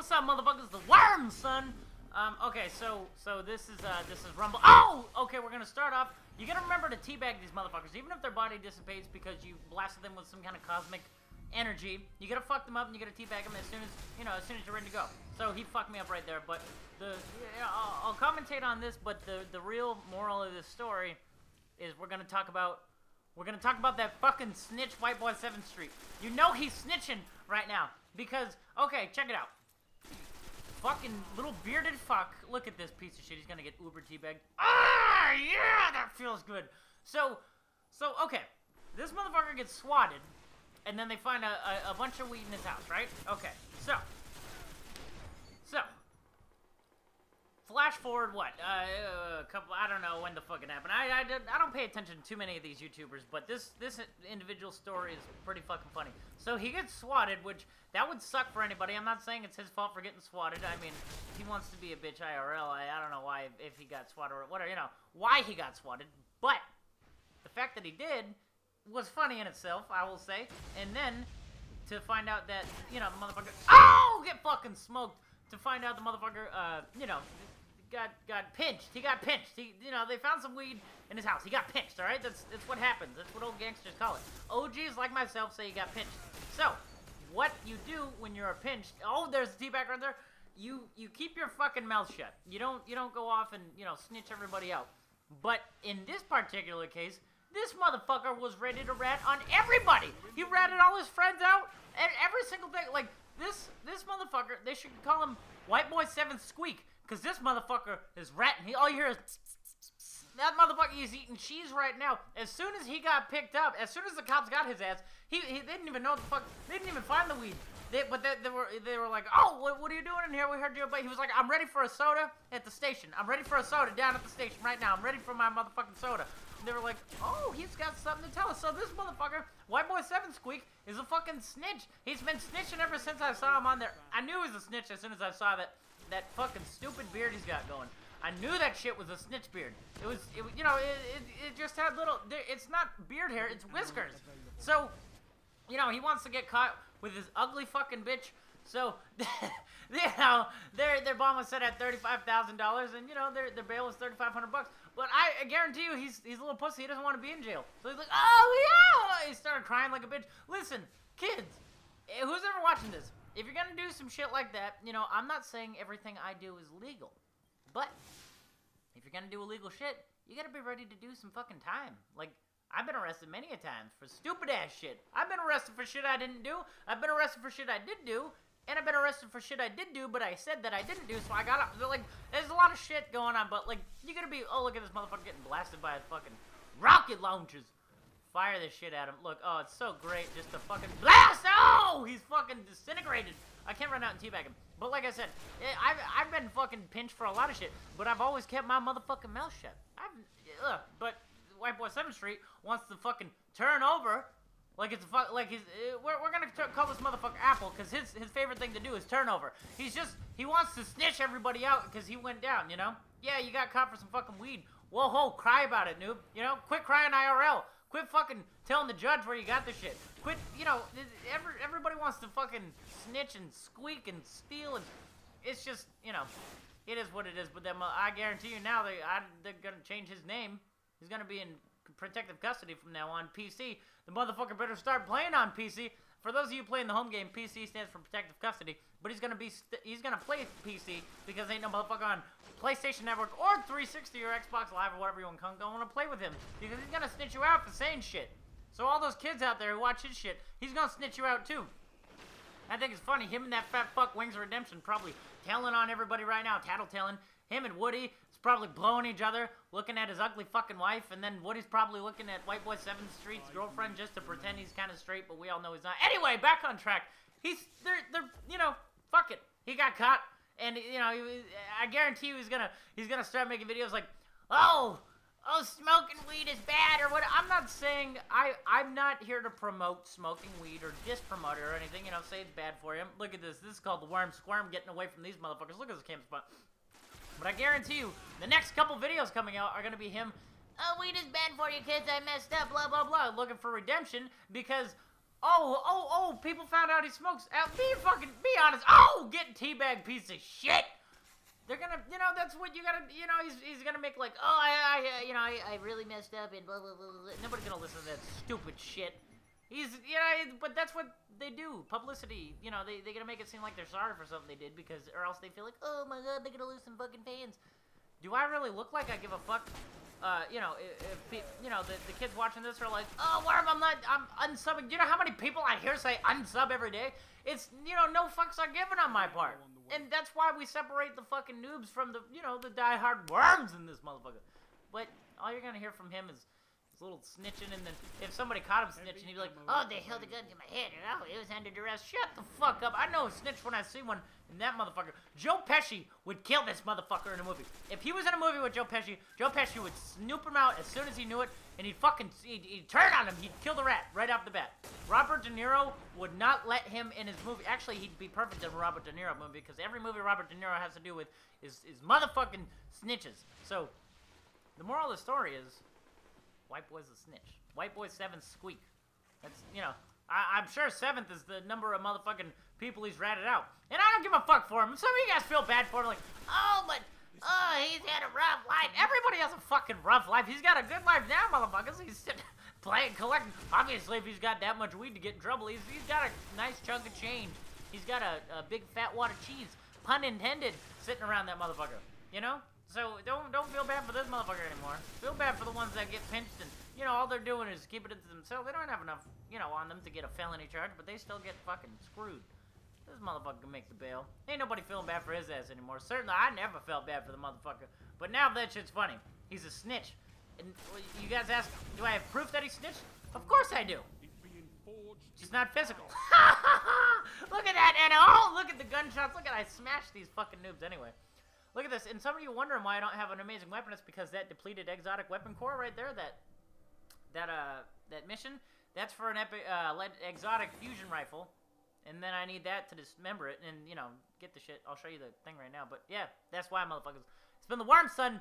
What's up, motherfuckers? The worm, son. Okay, so this is Rumble. Oh, okay, we're gonna start off. You gotta remember to teabag these motherfuckers, even if their body dissipates because you blasted them with some kind of cosmic energy. You gotta fuck them up and you gotta teabag them as soon as you're ready to go. So he fucked me up right there, but I'll commentate on this. But the real moral of this story is we're gonna talk about that fucking snitch Whiteboy7thst. You know he's snitching right now because okay, check it out. Fucking little bearded fuck. Look at this piece of shit. He's gonna get uber teabagged. Ah, yeah, that feels good. So, okay. This motherfucker gets swatted, and then they find a bunch of weed in his house, right? Okay, so. Flash forward, what? A couple, I don't know when the fuck it happened. I don't pay attention to too many of these YouTubers, but this individual story is pretty fucking funny. So he gets swatted, which, that would suck for anybody. I'm not saying it's his fault for getting swatted. I mean, if he wants to be a bitch IRL, I don't know why, if he got swatted or whatever, why he got swatted. But, the fact that he did was funny in itself, I will say. And then, to find out that, the motherfucker, get fucking smoked. To find out the motherfucker, got pinched. He got pinched. They found some weed in his house. He got pinched, alright? That's what happens. That's what old gangsters call it. OGs like myself say he got pinched. So, what you do when you're pinched, there's the teabag right there. You keep your fucking mouth shut. You don't go off and, snitch everybody out. But in this particular case, this motherfucker was ready to rat on everybody. He ratted all his friends out and every single thing. Like, this motherfucker, they should call him Whiteboy7thst. Because this motherfucker is ratting. All you hear is that motherfucker is eating cheese right now. As soon as he got picked up, as soon as the cops got his ass, they didn't even know what the fuck. They didn't even find the weed. They were like, oh, what are you doing in here? We heard you. But he was like, I'm ready for a soda at the station. I'm ready for a soda down at the station right now. I'm ready for my motherfucking soda. And they were like, oh, he's got something to tell us. So this motherfucker, Whiteboy7thst, is a fucking snitch. He's been snitching ever since I saw him on there. I knew he was a snitch as soon as I saw that fucking stupid beard he's got going. I knew that shit was a snitch beard. It just had little, it's not beard hair, it's whiskers. So, he wants to get caught with his ugly fucking bitch. So, their bond was set at $35,000 and, their bail was $3,500 bucks. But I guarantee you he's a little pussy, he doesn't want to be in jail. So he's like, oh yeah! He started crying like a bitch. Listen, kids, who's ever watching this? If you're gonna do some shit like that, I'm not saying everything I do is legal. But, if you're gonna do illegal shit, you gotta be ready to do some fucking time. Like, I've been arrested many a times for stupid ass shit. I've been arrested for shit I didn't do. I've been arrested for shit I did do. And I've been arrested for shit I did do, but I said that I didn't do, so I got up. Like, there's a lot of shit going on, but, like, you gotta be, oh, look at this motherfucker getting blasted by a fucking rocket launchers. Fire this shit at him. Look, oh, it's so great just to fucking blast. Oh, he's fucking disintegrated. I can't run out and teabag him. But like I said, I've been fucking pinched for a lot of shit, but I've always kept my motherfucking mouth shut. But Whiteboy7thst wants to fucking turn over like it's we're gonna call this motherfucker Apple because his favorite thing to do is turn over. He wants to snitch everybody out because he went down. Yeah, you got caught for some fucking weed. Whoa, ho, cry about it, noob. Quit crying IRL. Quit fucking telling the judge where you got the shit. Quit, everybody wants to fucking snitch and squeak and steal, and it's just, it is what it is. But then I guarantee you now they're gonna change his name. He's gonna be in protective custody from now on. PC. The motherfucker better start playing on PC. For those of you playing the home game, PC stands for protective custody. But he's gonna play PC because ain't no motherfucker on PlayStation Network or 360 or Xbox Live or whatever you want to play with him because he's gonna snitch you out for saying shit. So all those kids out there who watch his shit, he's gonna snitch you out too. I think it's funny. Him and that fat fuck Wings of Redemption probably telling on everybody right now, tattletelling. Him and Woody is probably blowing each other, looking at his ugly fucking wife, and then Woody's probably looking at Whiteboy7thst's girlfriend just to pretend he's kind of straight, but we all know he's not. Anyway, back on track. They're fuck it. He got caught, and I guarantee you he's gonna start making videos like, oh, smoking weed is bad or what. I'm not saying I'm not here to promote smoking weed or dispromote it or anything. Say it's bad for you. Look at this. This is called the worm squirm, getting away from these motherfuckers. Look at this camp spot. But I guarantee you, the next couple videos coming out are gonna be him. Oh, weed is bad for you kids. I messed up. Blah blah blah. Looking for redemption because Oh, people found out he smokes. Be honest. Oh, getting teabag piece of shit. They're gonna, that's what you gotta, he's gonna make like, oh, I really messed up and blah, blah, blah, blah. Nobody's gonna listen to that stupid shit. But that's what they do. Publicity, they're gonna make it seem like they're sorry for something they did or else they feel like, oh my god, they're gonna lose some fucking fans. Do I really look like I give a fuck? If the kids watching this are like, oh, Worm, I'm unsubbing. Do you know how many people I hear say unsub every day? It's, no fucks are given on my part. And that's why we separate the fucking noobs from the, the diehard worms in this motherfucker. But all you're gonna hear from him is little snitching, and then if somebody caught him snitching, he'd be like, oh, they held a gun to my head, oh, it was under duress. Shut the fuck up. I know a snitch when I see one, and that motherfucker, Joe Pesci would kill this motherfucker in a movie. If he was in a movie with Joe Pesci would snoop him out as soon as he knew it, and he'd turn on him, he'd kill the rat right off the bat. Robert De Niro would not let him in his movie. Actually, he'd be perfect in a Robert De Niro movie, because every movie Robert De Niro has to do with is motherfucking snitches. So, the moral of the story is, Whiteboy's a snitch. Whiteboy7thst squeak. That's, I'm sure 7th is the number of motherfucking people he's ratted out. And I don't give a fuck for him. Some of you guys feel bad for him, like, he's had a rough life. Everybody has a fucking rough life. He's got a good life now, motherfuckers. He's sitting, playing, collecting. Obviously, if he's got that much weed to get in trouble, he's got a nice chunk of change. He's got a big fat wad of cheese, pun intended, sitting around that motherfucker. So don't feel bad for this motherfucker anymore. Feel bad for the ones that get pinched and, all they're doing is keeping it to themselves. They don't have enough, on them to get a felony charge, but they still get fucking screwed. This motherfucker can make the bail. Ain't nobody feeling bad for his ass anymore. Certainly, I never felt bad for the motherfucker. But now that shit's funny. He's a snitch. And you guys ask, do I have proof that he snitched? Of course I do. Just not physical. Look at that, and look at the gunshots. Look at I smashed these fucking noobs anyway. Look at this, and some of you wondering why I don't have an amazing weapon. It's because that depleted exotic weapon core right there, that mission, that's for an epic exotic fusion rifle, and then I need that to dismember it and get the shit. I'll show you the thing right now, but yeah, that's why, motherfuckers. It's been the Worm, son.